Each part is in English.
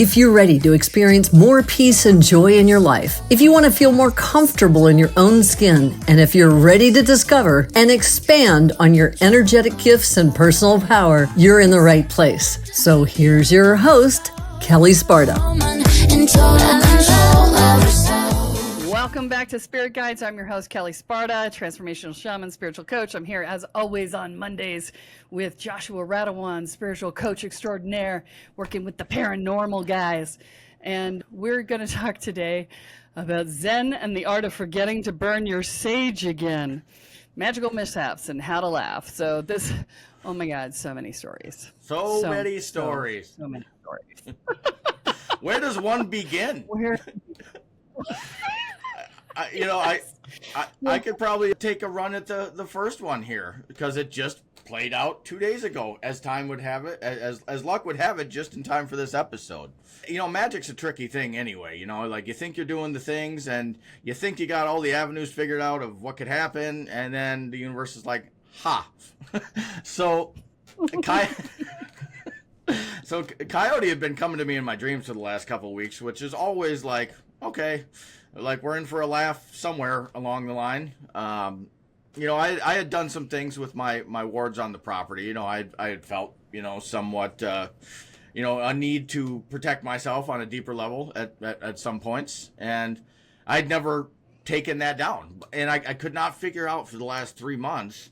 If you're ready to experience more peace and joy in your life, if you want to feel more comfortable in your own skin, and if you're ready to discover and expand on your energetic gifts and personal power, you're in the right place. So here's your host, Kelle Sparta. Welcome back to Spirit Guides. I'm your host, Kelle Sparta, transformational shaman, spiritual coach. I'm here as always on Mondays with Joshua Radewan, spiritual coach extraordinaire, working with the paranormal guys. And we're going to talk today about Zen and the art of forgetting to burn your sage again, magical mishaps and how to laugh. So this, oh my God, so many stories. So many stories. So many stories. Where does one begin? I could probably take a run at the first one here because it just played out 2 days ago, as time would have it, as luck would have it, just in time for this episode. You know, magic's a tricky thing anyway. You know, like you think you're doing the things and you think you got all the avenues figured out of what could happen, and then the universe is like, ha. So Coyote had been coming to me in my dreams for the last couple of weeks, which is always like, okay, like we're in for a laugh somewhere along the line. You know, I had done some things with my wards on the property. You know, I had felt, you know, somewhat, you know, a need to protect myself on a deeper level at some points. And I'd never taken that down. And I could not figure out for the last 3 months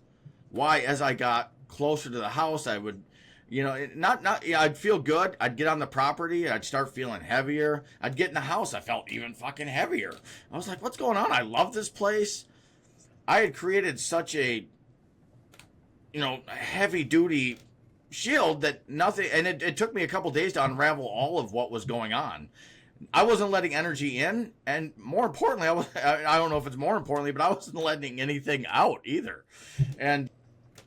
why, as I got closer to the house, I would, you know, I'd feel good. I'd get on the property. I'd start feeling heavier. I'd get in the house. I felt even fucking heavier. I was like, what's going on? I love this place. I had created such a, you know, heavy duty shield that nothing, and it took me a couple days to unravel all of what was going on. I wasn't letting energy in, and more importantly, I don't know if it's more importantly, but I wasn't letting anything out either. And,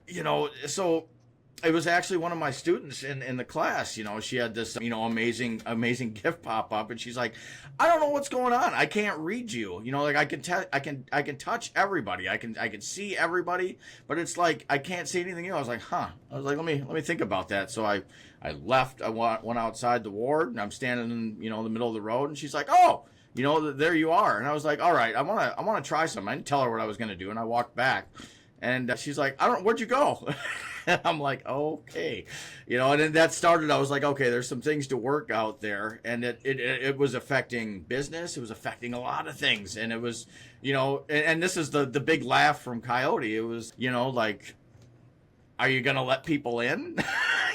you know, so it was actually one of my students in the class. You know, she had this, you know, amazing gift pop up, and she's like, I don't know what's going on. I can't read you. You know, like I can touch everybody. I can see everybody, but it's like I can't see anything new. I was like, huh. I was like, let me think about that. So I left. I went outside the ward, and I'm standing in, you know, the middle of the road, and she's like, oh, you know, there you are. And I was like, all right, I want to try something. I didn't tell her what I was going to do, and I walked back. And she's like, where'd you go? And I'm like, okay. You know, and then that started, I was like, okay, there's some things to work out there. And it was affecting business. It was affecting a lot of things. And it was, you know, and this is the big laugh from Coyote. It was, you know, like, are you going to let people in?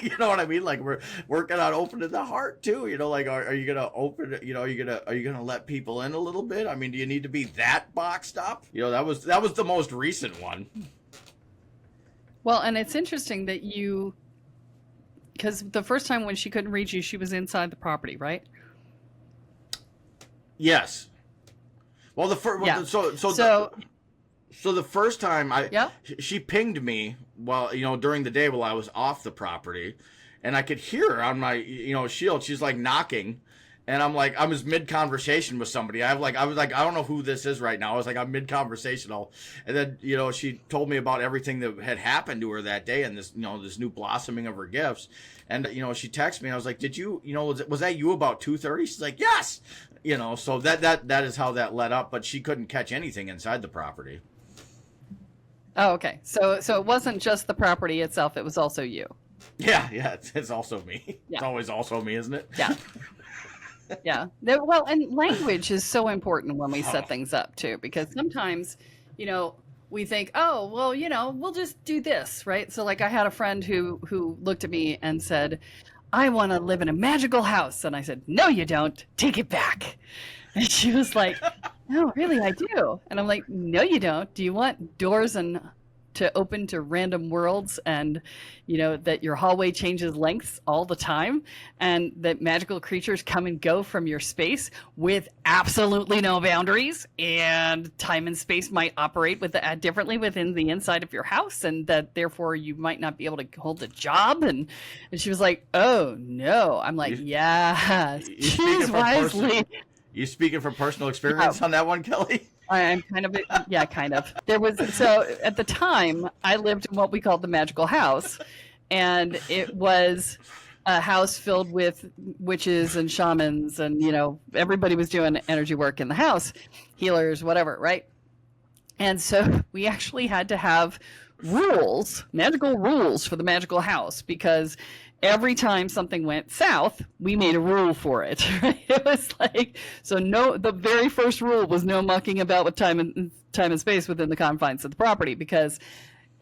You know what I mean? Like we're working on opening the heart too. You know, like, are you going to open it? You know, are you going to let people in a little bit? I mean, do you need to be that boxed up? You know, that was the most recent one. Well, and it's interesting that because the first time when she couldn't reach you, she was inside the property, right? Yes. Well, So the first time she pinged me during the day while I was off the property, and I could hear her on my, you know, shield. She's like knocking, and I'm like, I was mid conversation with somebody. I was like, I don't know who this is right now. I was like, I'm mid conversational, and then, you know, she told me about everything that had happened to her that day and this, you know, this new blossoming of her gifts. And, you know, she texted me, and I was like, did you, you know, was that you about 2:30? She's like, yes. You know, so that is how that led up, but she couldn't catch anything inside the property. Oh, okay. So it wasn't just the property itself; it was also you. Yeah, it's also me. Yeah. It's always also me, isn't it? Yeah, yeah. Well, and language is so important when we set things up too, because sometimes, you know, we think, oh, well, you know, we'll just do this, right? So, like, I had a friend who looked at me and said, "I want to live in a magical house," and I said, "No, you don't. Take it back." And she was like, no, really, I do. And I'm like, no, you don't. Do you want doors to open to random worlds, and, you know, that your hallway changes lengths all the time, and that magical creatures come and go from your space with absolutely no boundaries, and time and space might operate differently within the inside of your house, and that therefore you might not be able to hold a job? And she was like, oh, no. I'm like, yeah, choose wisely. You speaking from personal experience on that one, Kelle? I'm kind of, kind of. So at the time, I lived in what we called the magical house, and it was a house filled with witches and shamans, and everybody was doing energy work in the house, healers, whatever, right? And so we actually had to have rules, magical rules for the magical house, because every time something went south, we made a rule for it. Right? It was like, the very first rule was no mucking about with time and space within the confines of the property, because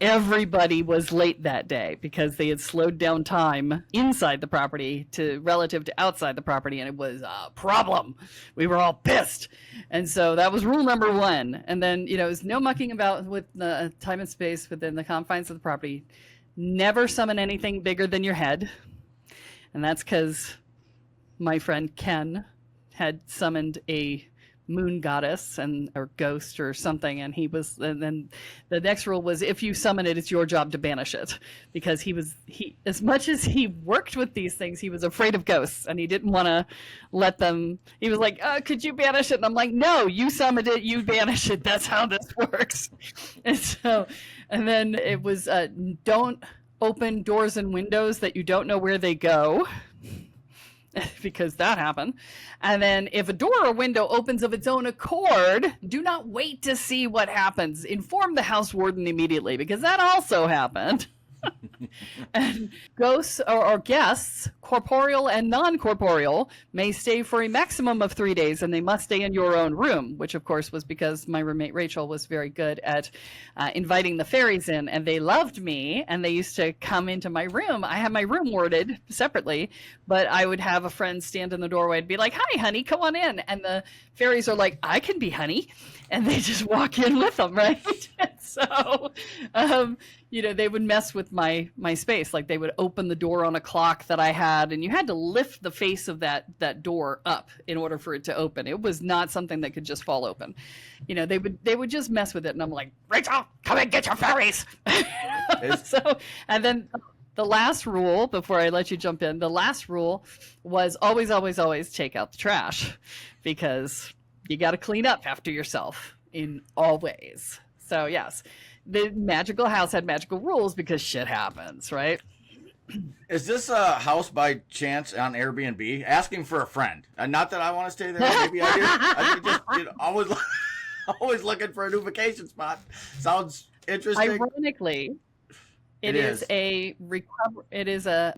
everybody was late that day because they had slowed down time inside the property relative to outside the property, and it was a problem. We were all pissed. And so that was rule number 1. And then, it was no mucking about with the time and space within the confines of the property. Never summon anything bigger than your head. And that's because my friend Ken had summoned a moon goddess or ghost or something, and then the next rule was, if you summon it, it's your job to banish it, because he as much as he worked with these things, he was afraid of ghosts, and he didn't want to let them. He was like, could you banish it? And I'm like, no, you summoned it, you banish it. That's how this works. And then it was, don't open doors and windows that you don't know where they go, because that happened. And then if a door or window opens of its own accord, do not wait to see what happens. Inform the house warden immediately, because that also happened. And ghosts or guests, corporeal and non-corporeal, may stay for a maximum of 3 days, and they must stay in your own room, which of course was because my roommate Rachel was very good at inviting the fairies in, and they loved me, and they used to come into my room. I had my room warded separately, but I would have a friend stand in the doorway and be like, "Hi, honey, come on in." And the fairies are like, "I can be honey." And they just walk in with them, right? So, they would mess with my space. Like, they would open the door on a clock that I had, and you had to lift the face of that door up in order for it to open. It was not something that could just fall open. They would just mess with it, and I'm like, "Rachel, come and get your fairies." And then the last rule, before I let you jump in, the last rule was always, always, always take out the trash, because you got to clean up after yourself in all ways. So yes, the magical house had magical rules because shit happens, right? Is this a house by chance on Airbnb? Asking for a friend. Not that I want to stay there. Maybe I do. I think always looking for a new vacation spot. Sounds interesting. Ironically, it is a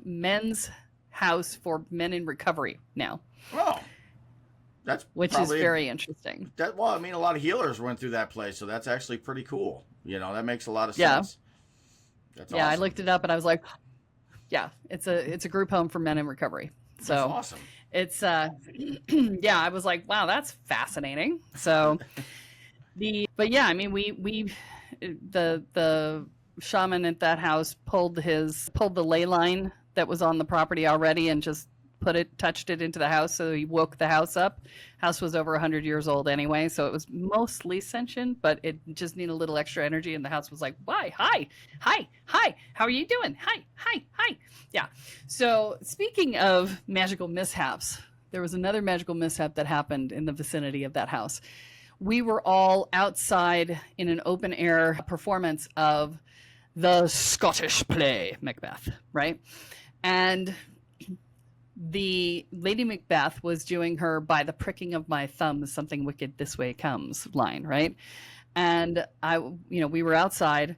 men's house for men in recovery now. Oh. Which is very interesting. A lot of healers went through that place, so that's actually pretty cool. That makes a lot of sense. That's awesome. I looked it up and I was like, yeah, it's a group home for men in recovery. So that's awesome. It's I was like, wow, that's fascinating. So the shaman at that house pulled the ley line that was on the property already and just touched it into the house, so he woke the house up. House was over 100 years old anyway, so it was mostly sentient, but it just needed a little extra energy, and the house was like, "Why? Hi, how are you doing? Hi." Yeah. So speaking of magical mishaps, there was another magical mishap that happened in the vicinity of that house. We were all outside in an open air performance of the Scottish play Macbeth, right? And the Lady Macbeth was doing her "by the pricking of my thumb something wicked this way comes" line, right? And we were outside,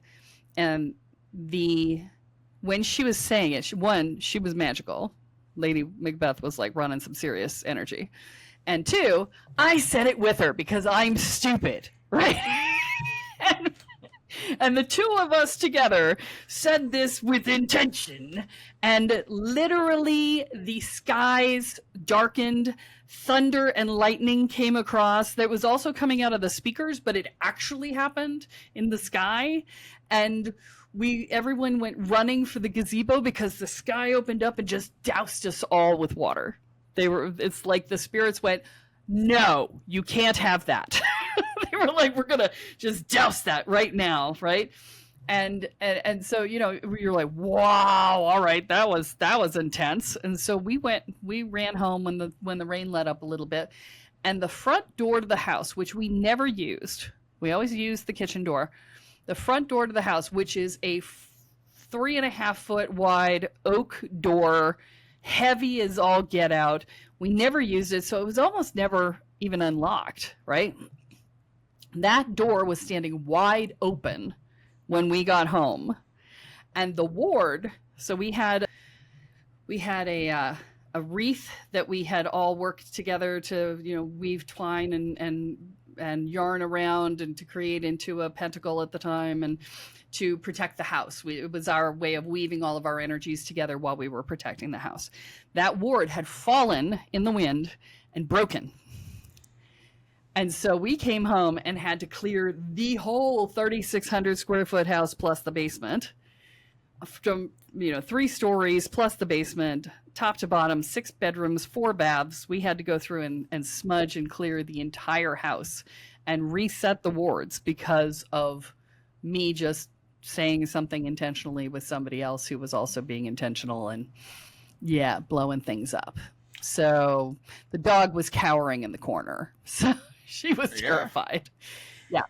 and when she was saying it, she was magical. Lady Macbeth was like running some serious energy, and 2, I said it with her because I'm stupid, right? And the 2 of us together said this with intention, and literally the skies darkened, thunder and lightning came across. That was also coming out of the speakers, but it actually happened in the sky. And everyone went running for the gazebo because the sky opened up and just doused us all with water. It's like the spirits went, "No, you can't have that." They were like, "We're gonna just douse that right now," right? And so you're like, "Wow, all right, that was intense." And so we ran home when the rain let up a little bit, and the front door to the house, which we never used, we always used the kitchen door. The front door to the house, which is a 3.5 foot wide oak door, heavy as all get out. We never used it, so it was almost never even unlocked, right? That door was standing wide open when we got home. And the ward, so we had a wreath that we had all worked together to, weave twine and yarn around and to create into a pentacle at the time and to protect the house. It was our way of weaving all of our energies together while we were protecting the house. That ward had fallen in the wind and broken. And so we came home and had to clear the whole 3,600 square foot house plus the basement from 3 stories plus the basement, top to bottom, 6 bedrooms, 4 baths. We had to go through and smudge and clear the entire house and reset the wards because of me just saying something intentionally with somebody else who was also being intentional and blowing things up. So the dog was cowering in the corner. So she was terrified. Yeah.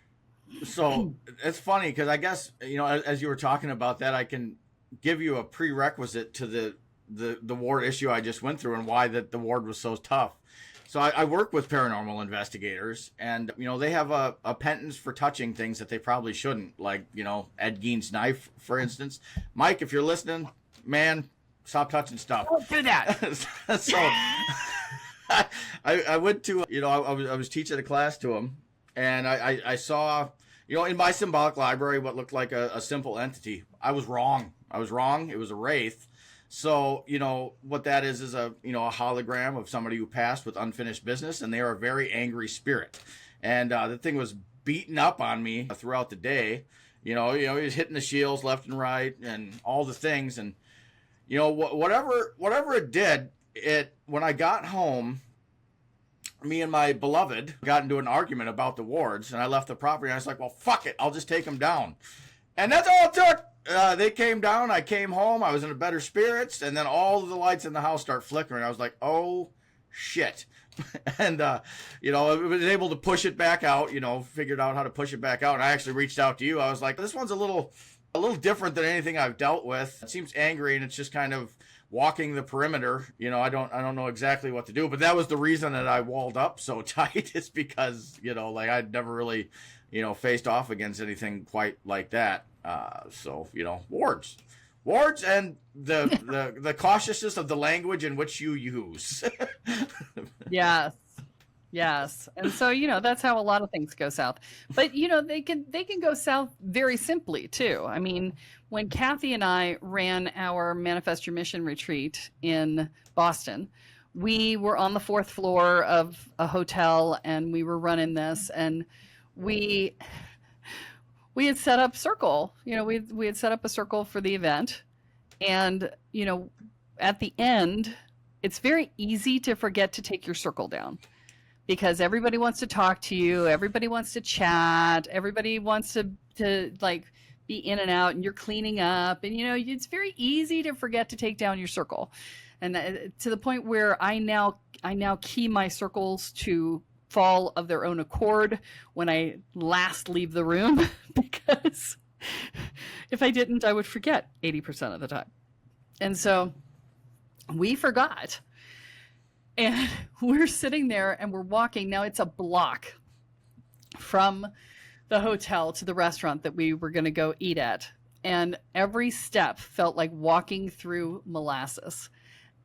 So it's funny because I guess, as you were talking about that, I can give you a prerequisite to the ward issue I just went through and why the ward was so tough. So I work with paranormal investigators, and, they have a penance for touching things that they probably shouldn't, like, Ed Gein's knife, for instance. Mike, if you're listening, man, stop touching stuff. Don't do that. So I went to, I was teaching a class to him, and I saw, in my symbolic library, what looked like a simple entity. I was wrong. It was a wraith. So, what that is a hologram of somebody who passed with unfinished business, and they are a very angry spirit. And the thing was beating up on me throughout the day. He was hitting the shields left and right and all the things. And, whatever it did, when I got home, me and my beloved got into an argument about the wards, and I left the property, and I was like, well, fuck it, I'll just take them down. And that's all it took. They came down, I came home, I was in better spirits, and then all of the lights in the house start flickering. I was like, oh, shit. And, I was able to push it back out, figured out how to push it back out, and I actually reached out to you. I was like, this one's a little different than anything I've dealt with. It seems angry, and it's just kind of walking the perimeter. I don't know exactly what to do, but that was the reason that I walled up so tight. It's because, I'd never really, faced off against anything quite like that. So, wards and the cautiousness of the language in which you use. Yes. And so, that's how a lot of things go south. But, they can go south very simply too. I mean, when Kathy and I ran our Manifest Your Mission retreat in Boston, we were on the 4th floor of a hotel and we were running this, and we had set up circle, we had set up a circle for the event. And, at the end, it's very easy to forget to take your circle down because everybody wants to talk to you. Everybody wants to chat. Everybody wants to like be in and out, and you're cleaning up, and, it's very easy to forget to take down your circle. And to the point where I now key my circles to fall of their own accord when I last leave the room, because if I didn't, I would forget 80% of the time. And so we forgot, and we're sitting there and we're walking. Now it's a block from the hotel to the restaurant that we were going to go eat at. And every step felt like walking through molasses.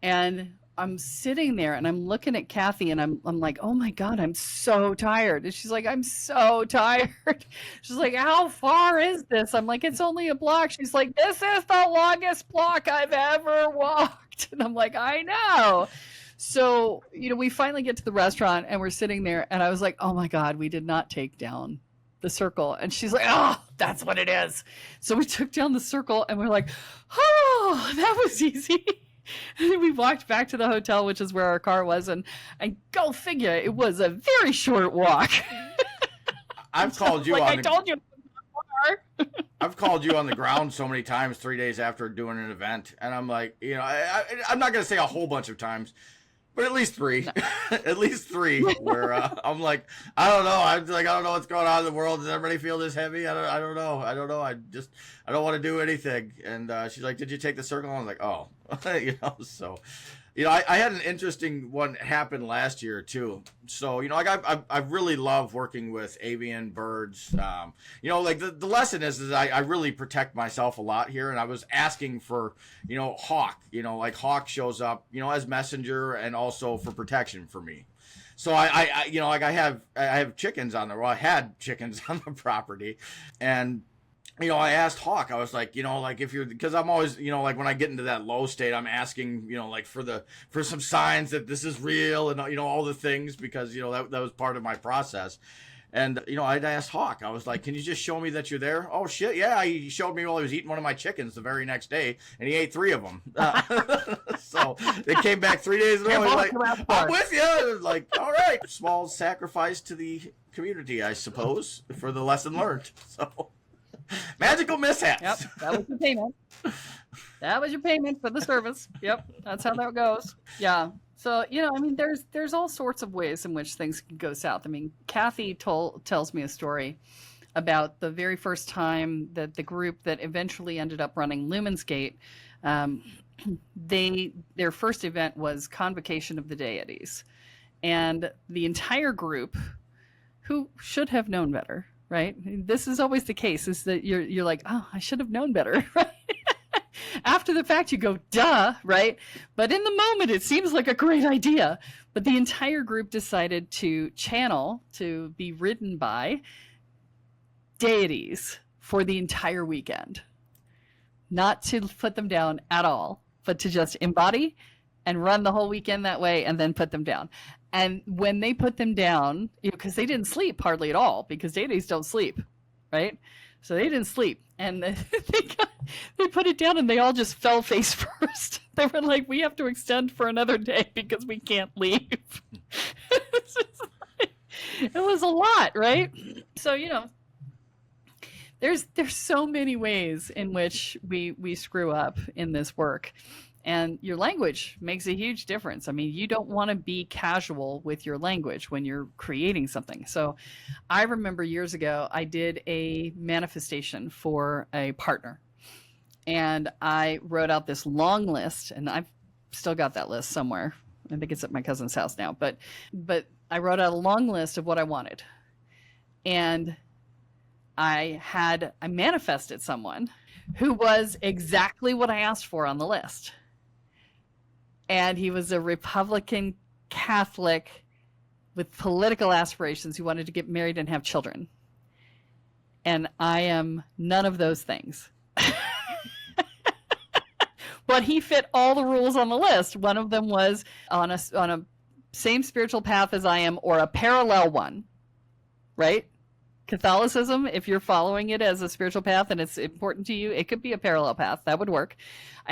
And I'm sitting there and I'm looking at Kathy and I'm like, oh my God, I'm so tired. And she's like, I'm so tired. She's like, how far is this? I'm like, it's only a block. She's like, this is the longest block I've ever walked. And I'm like, I know. So, we finally get to the restaurant and we're sitting there and I was like, oh my God, we did not take down the circle. And she's like, oh, that's what it is. So we took down the circle and we're like, oh, that was easy. And then we walked back to the hotel, which is where our car was, and go figure, it was a very short walk. I've called you I told you. I've called you on the ground so many times 3 days after doing an event, and I'm like, I'm not going to say a whole bunch of times, But at least three, at least three. Where I'm like, I don't know. I'm like, I don't know what's going on in the world. Does everybody feel this heavy? I don't know. I don't know. I don't want to do anything. And she's like, did you take the circle? I was like, oh, So, I had an interesting one happen last year too. So, like I really love working with avian birds. Like the lesson is I really protect myself a lot here. And I was asking for, hawk, like hawk shows up, as messenger and also for protection for me. So I have chickens on I had chickens on the property, and I asked Hawk, I was like, if you're, because I'm always, like when I get into that low state, I'm asking, like for some signs that this is real and, all the things, because, that was part of my process. And, I'd asked Hawk, I was like, can you just show me that you're there? Oh, shit. Yeah. He showed me while he was eating one of my chickens the very next day, and he ate 3 of them. So they came back 3 days in a row. He's like, I'm with you. Like, all right. Small sacrifice to the community, I suppose, for the lesson learned. So. Magical mishaps. Yep, that was your payment. That was your payment for the service. Yep, that's how that goes. Yeah. So, there's all sorts of ways in which things can go south. I mean, Kathy tells me a story about the very first time that the group that eventually ended up running Lumensgate, their first event was Convocation of the Deities. And the entire group, who should have known better, right? This is always the case, is that you're like, oh, I should have known better, right? After the fact, you go, duh, right? But in the moment, it seems like a great idea. But the entire group decided to channel, to be ridden by deities for the entire weekend. Not to put them down at all, but to just embody and run the whole weekend that way and then put them down. And when they put them down, because they didn't sleep hardly at all, because deities don't sleep, right? So they didn't sleep. And they put it down and they all just fell face first. They were like, we have to extend for another day because we can't leave. It was a lot, right? So, there's so many ways in which we screw up in this work. And your language makes a huge difference. I mean, you don't want to be casual with your language when you're creating something. So I remember years ago, I did a manifestation for a partner. And I wrote out this long list, and I've still got that list somewhere. I think it's at my cousin's house now. But I wrote out a long list of what I wanted. And I manifested someone who was exactly what I asked for on the list. And he was a Republican Catholic with political aspirations who wanted to get married and have children. And I am none of those things. But he fit all the rules on the list. One of them was on a same spiritual path as I am, or a parallel one, right? Catholicism, if you're following it as a spiritual path and it's important to you, it could be a parallel path. That would work.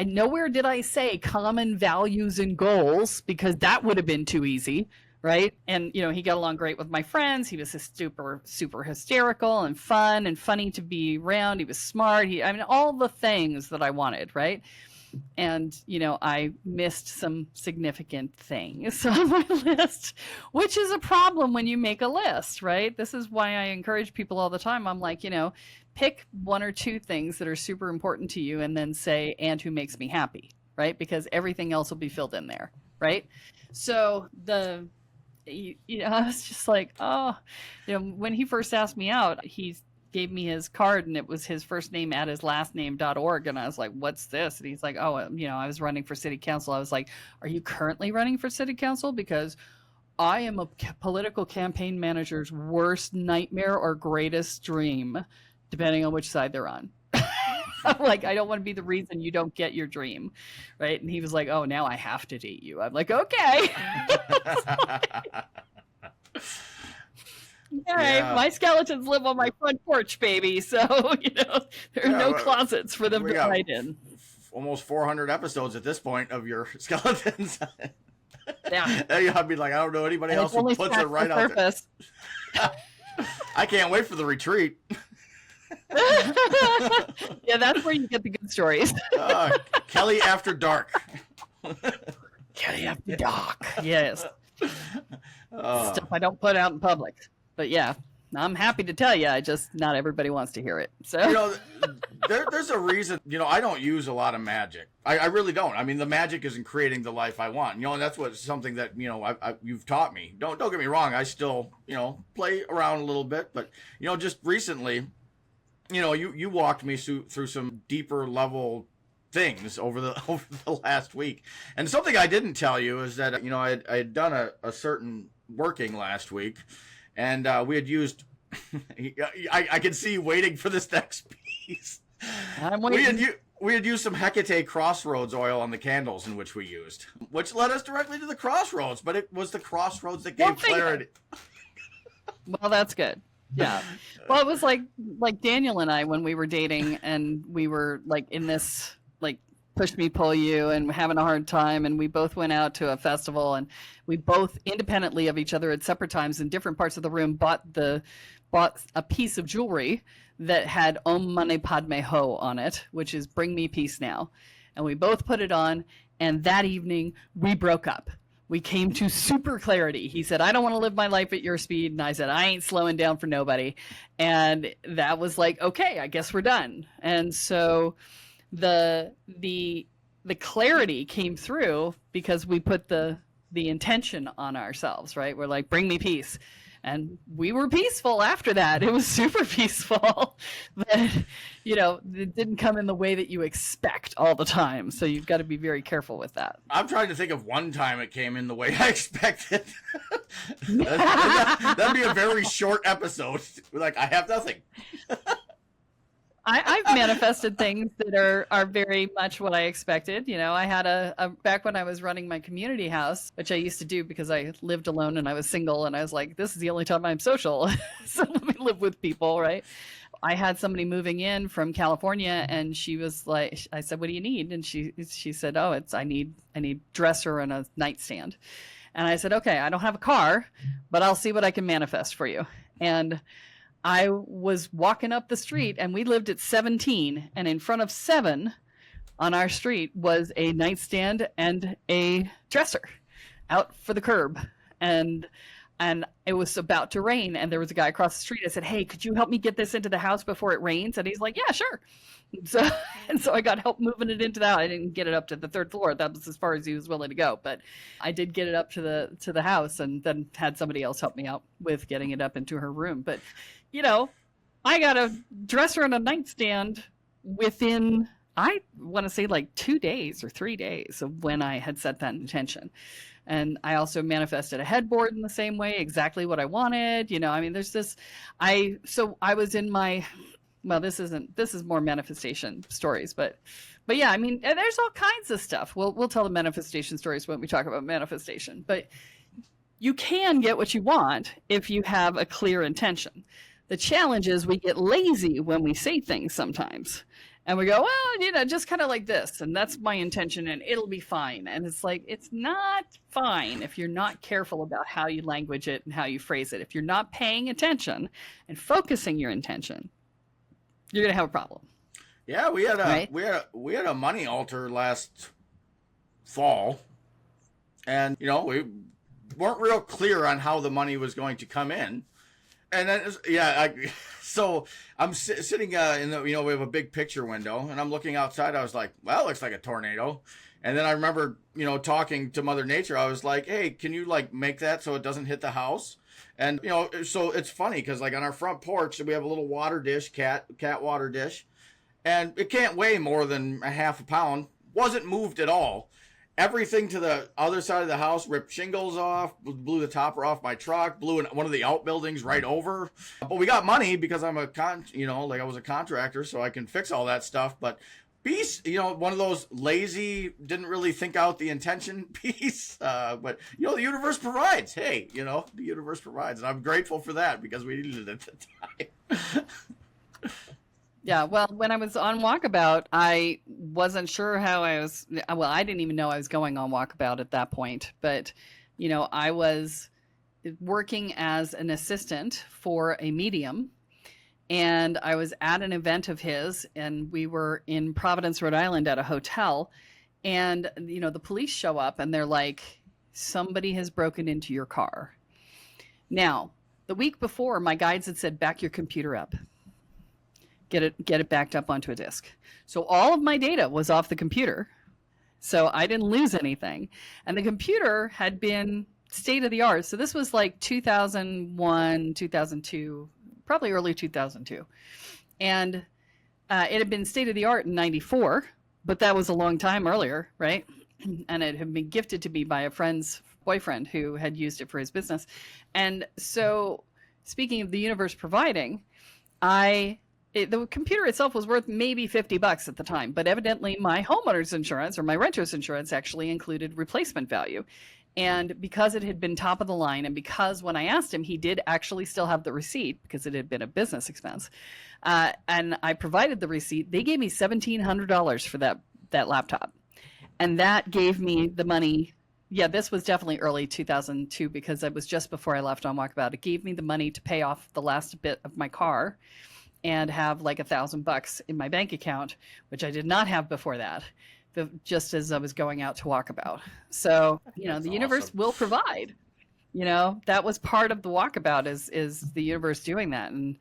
Nowhere did I say common values and goals, because that would have been too easy, right? And, he got along great with my friends. He was super, super hysterical and fun and funny to be around. He was smart. All the things that I wanted, right? And, I missed some significant things on my list, which is a problem when you make a list, right? This is why I encourage people all the time. I'm like, pick 1 or 2 things that are super important to you and then say, and who makes me happy, right? Because everything else will be filled in there, right? So I was just like, when he first asked me out, he gave me his card and it was his first name at his last name.org. And I was like, what's this? And he's like, oh, I was running for city council. I was like, are you currently running for city council? Because I am a political campaign manager's worst nightmare or greatest dream, depending on which side they're on. I'm like, I don't want to be the reason you don't get your dream. Right. And he was like, oh, now I have to date you. I'm like, okay. Yeah. My skeletons live on my front porch, baby. So, there are no closet for them to hide in. Almost 400 episodes at this point of your skeletons. Yeah. I'd be like, I don't know anybody else who puts it right out there. I can't wait for the retreat. Yeah, that's where you get the good stories. Kelle After Dark. Kelly after dark. Yes. Oh. Stuff I don't put out in public. But yeah, I'm happy to tell you. I just, not everybody wants to hear it. So, You know, there's a reason, you know, I don't use a lot of magic. I really don't. I mean, the magic isn't creating the life I want. You know, and that's something that, you know, you've taught me. Don't get me wrong. I still, you know, play around a little bit. But, you know, just recently, you know, you walked me through some deeper level things over the last week. And something I didn't tell you is that, you know, I had done a certain working last week, and we had used I can see you waiting for this next piece. I'm waiting. We had used some Hecate Crossroads oil on the candles in which we used, which led us directly to the crossroads, but it was the crossroads that gave clarity. Well, that's good. Yeah. Well, it was like Daniel and I when we were dating, and we were like in this like push me pull you and having a hard time, and we both went out to a festival, and we both independently of each other at separate times in different parts of the room bought a piece of jewelry that had Om Mani Padme Ho on it, which is bring me peace now. And we both put it on, and that evening we broke up. We came to super clarity. He said, I don't want to live my life at your speed. And I said, I ain't slowing down for nobody. And that was like, okay, I guess we're done. And so the clarity came through because we put the intention on ourselves, right? We're like, bring me peace. And we were peaceful after that. It was super peaceful. But, you know, it didn't come in the way that you expect all the time. So you've got to be very careful with that. I'm trying to think of one time it came in the way I expected. That'd be a very short episode. Like, I have nothing. I've manifested things that are very much what I expected. You know, I had a back when I was running my community house, which I used to do because I lived alone and I was single, and I was like, this is the only time I'm social. So let me live with people, right? I had somebody moving in from California, and she was like, I said, what do you need? And she said, oh, I need dresser and a nightstand. And I said, okay, I don't have a car, but I'll see what I can manifest for you. And I was walking up the street, and we lived at 17, and in front of 7 on our street was a nightstand and a dresser out for the curb. And it was about to rain, and there was a guy across the street. I said, hey, could you help me get this into the house before it rains? And he's like, yeah, sure. So I got help moving it into the house. I didn't get it up to the 3rd floor. That was as far as he was willing to go. But I did get it up to the house, and then had somebody else help me out with getting it up into her room. But, you know, I got a dresser and a nightstand within, I want to say, like 2 days or 3 days of when I had set that intention. And I also manifested a headboard in the same way, exactly what I wanted. You know, I mean, there's this, I was in my, well, this is more manifestation stories, but yeah, I mean, there's all kinds of stuff. We'll tell the manifestation stories when we talk about manifestation, but you can get what you want if you have a clear intention. The challenge is we get lazy when we say things sometimes, and we go, well, you know, just kind of like this, and that's my intention, and it'll be fine. And it's like, it's not fine if you're not careful about how you language it and how you phrase it. If you're not paying attention and focusing your intention, you're gonna have a problem. Yeah, we had a money altar last fall, and you know, we weren't real clear on how the money was going to come in. And then, so I'm sitting in the, you know, we have a big picture window, and I'm looking outside. I was like, well, it looks like a tornado. And then I remember, you know, talking to Mother Nature. I was like, hey, can you like make that so it doesn't hit the house? And, you know, so it's funny because like on our front porch, we have a little water dish, cat water dish, and it can't weigh more than a half a pound. Wasn't moved at all. Everything to the other side of the house, ripped shingles off, blew the topper off my truck, blew one of the outbuildings right over. But we got money because I'm I was a contractor, so I can fix all that stuff. But piece, you know, one of those lazy, didn't really think out the intention piece. But, you know, the universe provides. Hey, you know, the universe provides. And I'm grateful for that because we needed it at the time. Yeah, well, when I was on Walkabout, I wasn't sure how I was. Well, I didn't even know I was going on Walkabout at that point. But, you know, I was working as an assistant for a medium, and I was at an event of his, and we were in Providence, Rhode Island at a hotel. And, the police show up and they're like, somebody has broken into your car. Now, the week before, my guides had said, back your computer up. Get it backed up onto a disk. So all of my data was off the computer. So I didn't lose anything. And the computer had been state of the art. So this was like 2001, 2002, probably early 2002. And it had been state of the art in 94, but that was a long time earlier, right? And it had been gifted to me by a friend's boyfriend who had used it for his business. And so speaking of the universe providing, the computer itself was worth maybe $50 at the time, but evidently my homeowner's insurance or my renter's insurance actually included replacement value. And because it had been top of the line, and because when I asked him, he did actually still have the receipt because it had been a business expense, and I provided the receipt, they gave me $1,700 for that laptop. And that gave me the money. Yeah, this was definitely early 2002 because it was just before I left on Walkabout. It gave me the money to pay off the last bit of my car and have like $1,000 in my bank account, which I did not have before that, just as I was going out to Walkabout. So, the universe will provide. That was part of the Walkabout is the universe doing that. And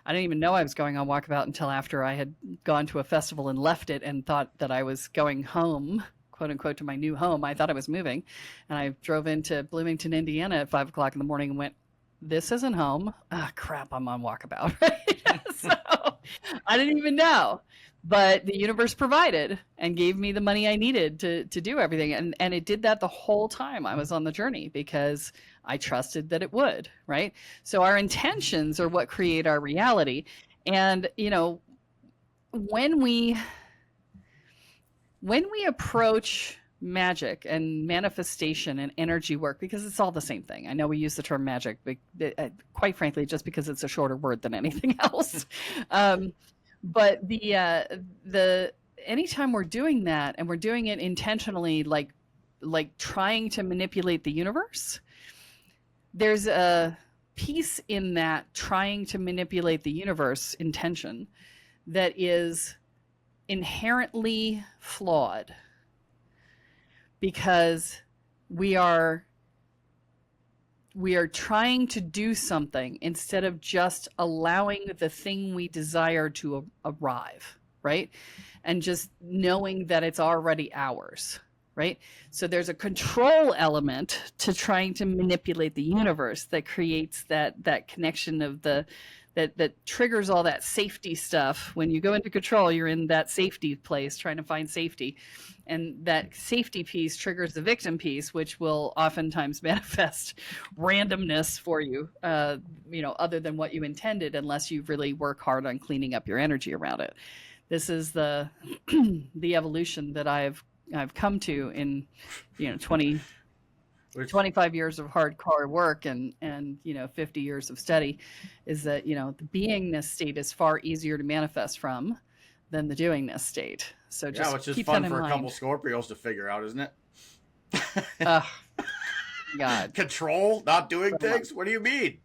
I didn't even know I was going on Walkabout until after I had gone to a festival and left it and thought that I was going home, quote unquote, to my new home. I thought I was moving. And I drove into Bloomington, Indiana at 5 o'clock in the morning and went, this isn't home. Ah, crap, I'm on Walkabout. Right? So I didn't even know. But the universe provided and gave me the money I needed to do everything. And it did that the whole time I was on the journey because I trusted that it would, right? So our intentions are what create our reality. And, when we approach magic and manifestation and energy work, because it's all the same thing. I know we use the term magic, but quite frankly, just because it's a shorter word than anything else. But the anytime we're doing that and we're doing it intentionally, like trying to manipulate the universe, there's a piece in that trying to manipulate the universe intention that is inherently flawed because we are trying to do something instead of just allowing the thing we desire to arrive, right? And just knowing that it's already ours, right? So there's a control element to trying to manipulate the universe that creates that connection of that triggers all that safety stuff. When you go into control, you're in that safety place trying to find safety. And that safety piece triggers the victim piece, which will oftentimes manifest randomness for you, other than what you intended, unless you really work hard on cleaning up your energy around it. This is the evolution that I've come to in 25 years of hardcore work and 50 years of study, is that the beingness state is far easier to manifest from than the doingness state. So just which is keep fun that in for mind. a couple Scorpios to figure out, isn't it? God. Control, not doing things? What do you mean?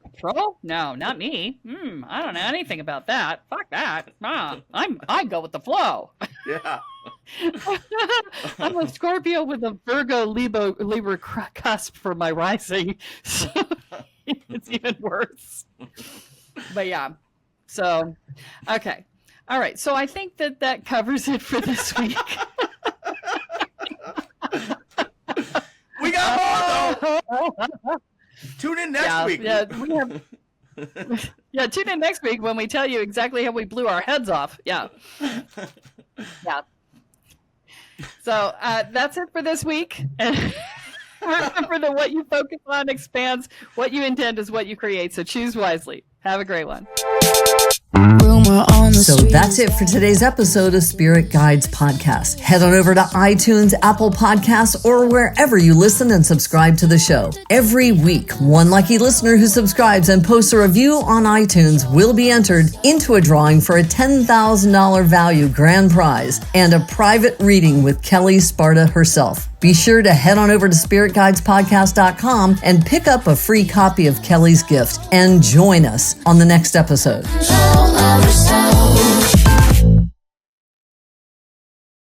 Control? No, not me. I don't know anything about that. Fuck that. I go with the flow. Yeah. I'm a Scorpio with a Virgo Libra cusp for my rising, so it's even worse. But yeah, so okay, all right. So I think that covers it for this week. We got more though. Tune in next week. Yeah, we have. Yeah, tune in next week when we tell you exactly how we blew our heads off. Yeah. Yeah. So that's it for this week. And remember that what you focus on expands. What you intend is what you create. So choose wisely. Have a great one. So that's it for today's episode of Spirit Guides Podcast. Head on over to iTunes, Apple Podcasts, or wherever you listen and subscribe to the show. Every week, one lucky listener who subscribes and posts a review on iTunes will be entered into a drawing for a $10,000 value grand prize and a private reading with Kelle Sparta herself. Be sure to head on over to spiritguidespodcast.com and pick up a free copy of Kelle's gift and join us on the next episode.